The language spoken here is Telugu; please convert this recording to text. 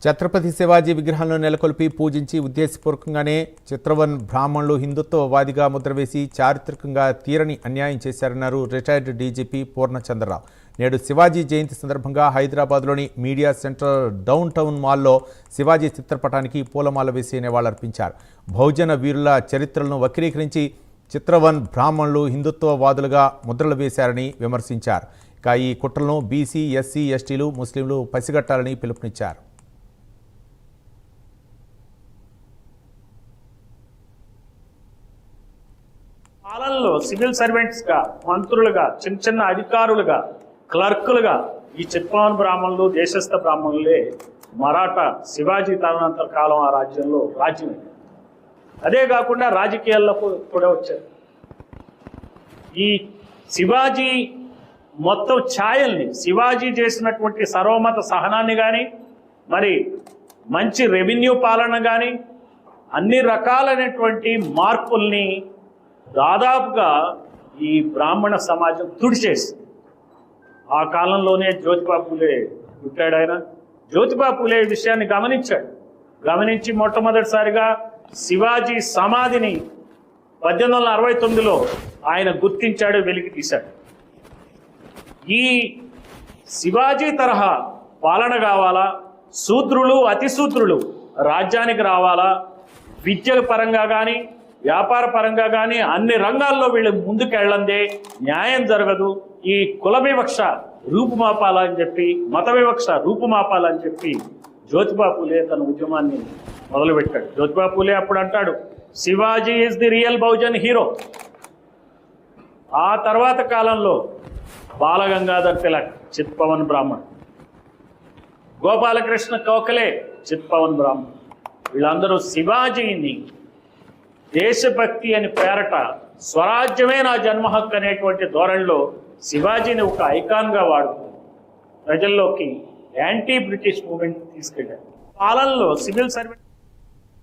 ఛత్రపతి శివాజీ విగ్రహాలను నెలకొల్పి పూజించి ఉద్దేశపూర్వకంగానే చిత్రవన్ బ్రాహ్మణులు హిందుత్వవాదిగా ముద్రవేసి చారిత్రకంగా తీరని అన్యాయం చేశారన్నారు రిటైర్డ్ డీజీపీ పూర్ణచంద్రరావు. నేడు శివాజీ జయంతి సందర్భంగా హైదరాబాద్లోని మీడియా సెంటర్ డౌన్ టౌన్ మాల్లో శివాజీ చిత్రపటానికి పూలమాల వేసి నివాళులర్పించారు. బహుజన వీరుల చరిత్రలను వక్రీకరించి చిత్రవన్ బ్రాహ్మణులు హిందుత్వవాదులుగా ముద్రలు వేశారని విమర్శించారు. ఇక ఈ కుట్రలను బీసీ, ఎస్సీ, ఎస్టీలు, ముస్లింలు పసిగట్టాలని పిలుపునిచ్చారు. పాలనలో సివిల్ సర్వెంట్స్గా, మంత్రులుగా, చిన్న చిన్న అధికారులుగా, క్లర్కులుగా ఈ చిత్రవన్ బ్రాహ్మణులు, దేశస్థ బ్రాహ్మణులే మరాఠా శివాజీ తదనంతర కాలం ఆ రాజ్యంలో రాజ్యం. అదే కాకుండా రాజకీయాల్లో కూడా వచ్చారు. ఈ శివాజీ మొత్తం ఛాయల్ని, శివాజీ చేసినటువంటి సర్వమత సహనాన్ని కానీ, మరి మంచి రెవెన్యూ పాలన కానీ, అన్ని రకాలైనటువంటి మార్పుల్ని దాదాపుగా ఈ బ్రాహ్మణ సమాజం తుడిచేసి ఆ కాలంలోనే జ్యోతిబా పూలే పుట్టాడు. ఆయన జ్యోతిబా పూలే విషయాన్ని గమనించి మొట్టమొదటిసారిగా శివాజీ సమాధిని 1869లో ఆయన గుర్తించాడు, వెలికి తీశాడు. ఈ శివాజీ తరహా పాలన కావాలా, శూద్రులు అతిశూద్రులు రాజ్యానికి రావాలా, విద్య పరంగా కానీ, వ్యాపార పరంగా కానీ అన్ని రంగాల్లో వీళ్ళు ముందుకెళ్ళందే న్యాయం జరగదు. ఈ కుల వివక్ష రూపుమాపాలని చెప్పి, మత వివక్ష రూపుమాపాలని చెప్పి జ్యోతిబా పూలే తన ఉద్యమాన్ని మొదలుపెట్టాడు. జ్యోతిబా పూలే అప్పుడు అంటాడు, Shivaji is the real Bahujan hero. ఆ తర్వాత కాలంలో బాలగంగాధర్ తిలక్ చిత్పవన్ బ్రాహ్మణ్, గోపాలకృష్ణ గోఖలే చిత్పవన్ బ్రాహ్మణ్, వీళ్ళందరూ శివాజీని దేశభక్తి అని పేరట స్వరాజ్యమే నా జన్మ హక్కు అనేటువంటి ధోరణిలో శివాజీని ఒక ఐకాన్గా వాడుతూ ప్రజల్లోకి యాంటీ బ్రిటిష్ మూవ్మెంట్ తీసుకెళ్ళారు. పాలనలో సివిల్ సర్వెంట్